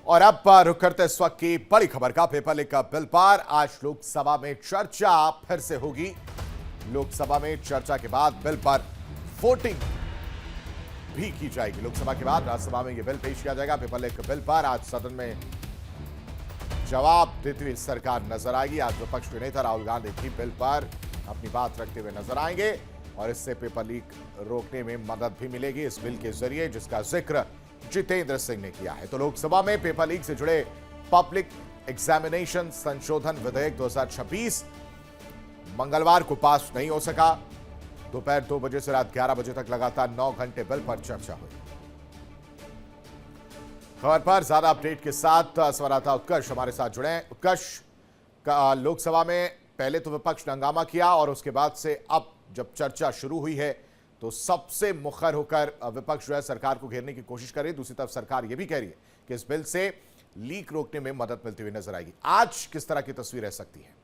और अब रुक करते इस वक्त की बड़ी खबर का। पेपर लीक का बिल पर आज लोकसभा में चर्चा फिर से होगी। लोकसभा में चर्चा के बाद बिल पर वोटिंग भी की जाएगी। लोकसभा के बाद राज्यसभा में यह बिल पेश किया जाएगा। पेपर लीक बिल पर आज सदन में जवाब देती हुई सरकार नजर आएगी। आज विपक्ष के नेता राहुल गांधी भी बिल पर अपनी बात रखते हुए नजर आएंगे और इससे पेपर लीक रोकने में मदद भी मिलेगी इस बिल के जरिए, जिसका जिक्र जितेंद्र सिंह ने किया है। तो लोकसभा में पेपर लीक से जुड़े पब्लिक एग्जामिनेशन संशोधन विधेयक 2026 मंगलवार को पास नहीं हो सका। दोपहर 2 बजे से रात 11 बजे तक लगातार 9 घंटे बिल पर चर्चा हुई। खबर पर ज्यादा अपडेट के साथ संवाददाता उत्कर्ष हमारे साथ जुड़े हैं। उत्कर्ष, लोकसभा में पहले तो विपक्ष ने हंगामा किया और उसके बाद से अब जब चर्चा शुरू हुई है तो सबसे मुखर होकर विपक्ष जो है सरकार को घेरने की कोशिश कर रही है। दूसरी तरफ सरकार यह भी कह रही है कि इस बिल से लीक रोकने में मदद मिलती हुई नजर आएगी। आज किस तरह की तस्वीर रह सकती है?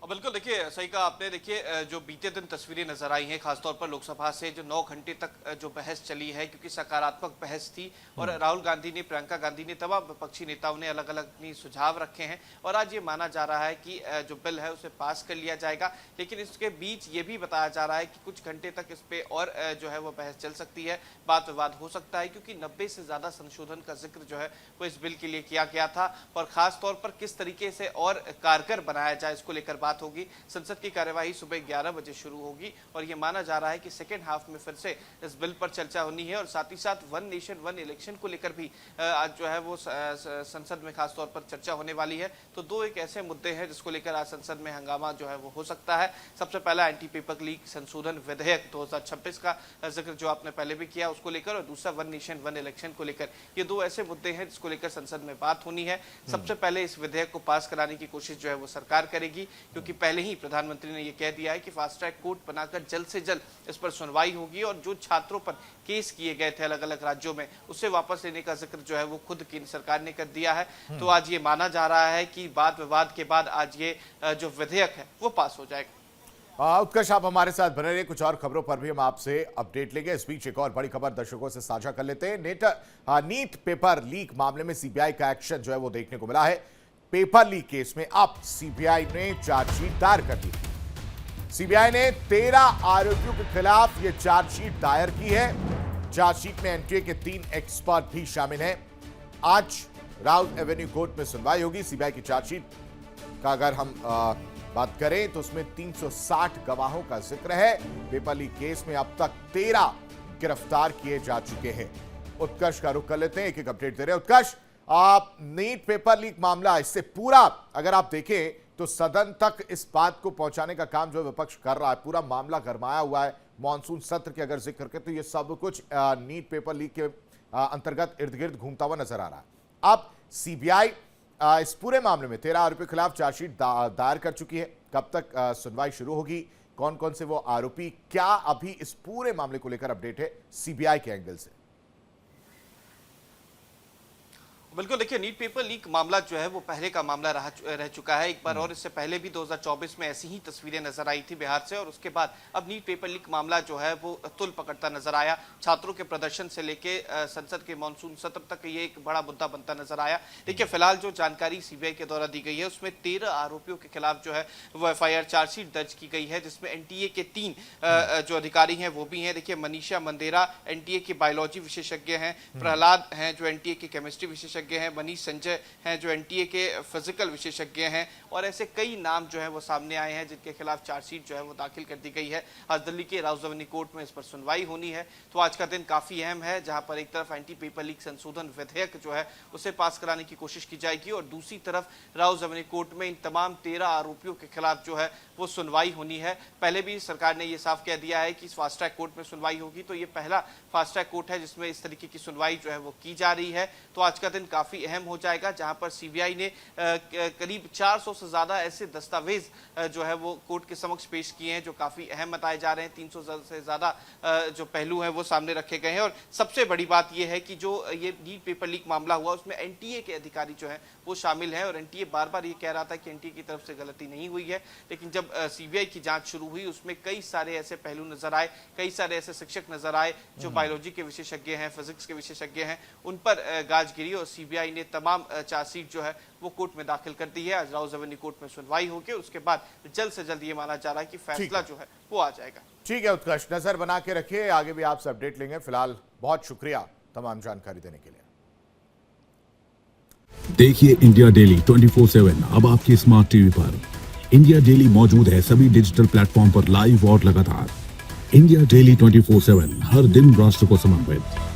बिल्कुल, देखिए सही कहा आपने। देखिए जो बीते दिन तस्वीरें नजर आई हैं, खासतौर पर लोकसभा से जो 9 घंटे तक जो बहस चली है, क्योंकि सकारात्मक बहस थी और राहुल गांधी ने, प्रियंका गांधी ने, तमाम विपक्षी नेताओं ने अलग अलग अपनी सुझाव रखे हैं और आज ये माना जा रहा है कि जो बिल है उसे पास कर लिया जाएगा। लेकिन इसके बीच ये भी बताया जा रहा है कि कुछ घंटे तक इस पर और जो है वो बहस चल सकती है, बात विवाद हो सकता है, क्योंकि 90 से ज्यादा संशोधन का जिक्र जो है वो इस बिल के लिए किया गया था और खासतौर पर किस तरीके से और कारगर बनाया जाए इसको लेकर बात होगी। संसद की कार्यवाही सुबह 11 बजे शुरू होगी और यह माना जा रहा है कि सेकेंड हाफ में फिर से इस बिल पर चर्चा होनी है और साथ ही साथ वन नेशन वन इलेक्शन को लेकर भी आज जो है वो संसद में खासतौर पर चर्चा होने वाली है। तो दो एक ऐसे मुद्दे हैं जिसको लेकर आज संसद में हंगामा जो है वो हो सकता है। सबसे पहला एंटी पेपर लीक संशोधन विधेयक 2026 का जिक्र जो आपने पहले भी किया उसको लेकर, और दूसरा वन नेशन वन इलेक्शन को लेकर। ये दो ऐसे मुद्दे हैं जिसको लेकर संसद में बात होनी है। सबसे पहले इस विधेयक को पास कराने की कोशिश जो है वो सरकार करेगी, क्योंकि पहले ही प्रधानमंत्री ने यह कह दिया है कि फास्ट ट्रैक कोर्ट बनाकर जल्द से जल्द इस पर सुनवाई होगी और जो छात्रों पर केस किए गए थे अलग अलग राज्यों में उसे वापस लेने का जिक्र जो है वो खुद केंद्र सरकार ने कर दिया है। तो आज ये माना जा रहा है कि वाद विवाद के बाद आज ये जो विधेयक है वो पास हो जाएगा। उत्कर्ष, आप हमारे साथ बने रहिए। कुछ और खबरों पर भी हम आपसे अपडेट लेंगे। इस बीच एक और बड़ी खबर दर्शकों से साझा कर लेते हैं। नीट पेपर लीक मामले में सीबीआई का एक्शन जो है वो देखने को मिला है। पेपर लीक केस में अब सीबीआई ने चार्जशीट दायर कर दी। सीबीआई ने 13 आरोपियों के खिलाफ यह चार्जशीट दायर की है। चार्जशीट में एनटीए के 3 एक्सपर्ट भी शामिल हैं। आज राउत एवेन्यू कोर्ट में सुनवाई होगी। सीबीआई की चार्जशीट का अगर हम बात करें तो उसमें 360 गवाहों का जिक्र है। पेपर लीक केस में अब तक 13 गिरफ्तार किए जा चुके हैं। उत्कर्ष का रुख कर लेते हैं, एक एक अपडेट दे रहे हैं। उत्कर्ष, नीट पेपर लीक मामला, इससे पूरा अगर आप देखें तो सदन तक इस बात को पहुंचाने का काम जो विपक्ष कर रहा है, पूरा मामला गरमाया हुआ है। मॉनसून सत्र की अगर जिक्र करें तो ये सब कुछ नीट पेपर लीक के अंतर्गत इर्द गिर्द घूमता हुआ नजर आ रहा है। अब सीबीआई इस पूरे मामले में 13 आरोपियों के खिलाफ चार्जशीट दायर कर चुकी है। कब तक सुनवाई शुरू होगी, कौन कौन से वो आरोपी, क्या अभी इस पूरे मामले को लेकर अपडेट है सीबीआई के एंगल से? बिल्कुल, देखिए नीट पेपर लीक मामला जो है वो पहले का मामला रह चुका है एक बार, और इससे पहले भी 2024 में ऐसी ही तस्वीरें नजर आई थी बिहार से, और उसके बाद अब नीट पेपर लीक मामला जो है वो तुल पकड़ता नजर आया। छात्रों के प्रदर्शन से लेके संसद के मानसून सत्र तक ये एक बड़ा मुद्दा बनता नजर आया। देखिए फिलहाल जो जानकारी सीबीआई के द्वारा दी गई है उसमें 13 आरोपियों के खिलाफ जो है वो एफआईआर चार्जशीट दर्ज की गई है, जिसमें एनटीए के 3 जो अधिकारी हैं वो भी हैं। देखिए मनीषा मंदेरा एनटीए के बायोलॉजी विशेषज्ञ हैं, प्रहलाद हैं जो एनटीए के केमिस्ट्री विशेषज्ञ हैं, मनीष संजय हैं जो एनटीए के फिजिकल विशेषज्ञ हैं, और ऐसे कई नाम जो है वो सामने आए हैं जिनके खिलाफ चार्जशीट जो है वो दाखिल कर दी गई है। आज दिल्ली के राउत एवेन्यू कोर्ट में इस पर सुनवाई होनी है। तो आज का दिन काफी अहम है, जहां पर एक तरफ एंटी पेपर लीक संशोधन विधेयक जो है उसे पास कराने की कोशिश की जाएगी और दूसरी तरफ राउत एवेन्यू कोर्ट में इन तमाम 13 आरोपियों के खिलाफ जो है वो सुनवाई होनी है। पहले भी सरकार ने यह साफ कह दिया है कि फास्ट ट्रैक कोर्ट में सुनवाई होगी, तो ये पहला फास्ट ट्रैक कोर्ट है जिसमें इस तरीके की सुनवाई जो है वो की जा रही है। तो आज का दिन काफी अहम हो जाएगा, जहां पर सीबीआई ने करीब 400 से ज्यादा ऐसे दस्तावेज जो है वो कोर्ट के समक्ष पेश किए हैं जो काफी अहम बताए जा रहे हैं। 300 से ज्यादा जो पहलू हैं वो सामने रखे गए हैं। और सबसे बड़ी बात यह है कि जो ये नीट पेपर लीक मामला हुआ उसमें एनटीए के अधिकारी जो हैं वो शामिल हैं, और एनटीए बार बार ये कह रहा था कि एनटीए की तरफ से गलती नहीं हुई है, लेकिन जब सीबीआई की जांच शुरू हुई उसमें कई सारे ऐसे पहलू नजर आए, कई सारे ऐसे शिक्षक नजर आए जो बायोलॉजी के विशेषज्ञ हैं, फिजिक्स के विशेषज्ञ हैं, उन पर गाज गिरी और सीबीआई ने तमाम चार्जशीट जो है वो कोर्ट में दाखिल कर दी है। आज राउज एवेन्यू कोर्ट में सुनवाई होगी, उसके बाद जल्द से जल्द ये माना जा रहा है कि फैसला जो है वो आ जाएगा। ठीक है उत्कर्ष, नजर बना के रखिए, आगे भी आपसे अपडेट लेंगे। फिलहाल बहुत शुक्रिया तमाम जानकारी देने के लिए। देखिए इंडिया डेली 24/7 अब आपके स्मार्ट टीवी पर। इंडिया डेली मौजूद है सभी डिजिटल प्लेटफॉर्म पर लाइव और लगातार। इंडिया डेली 24/7 हर दिन राष्ट्र को समर्पित।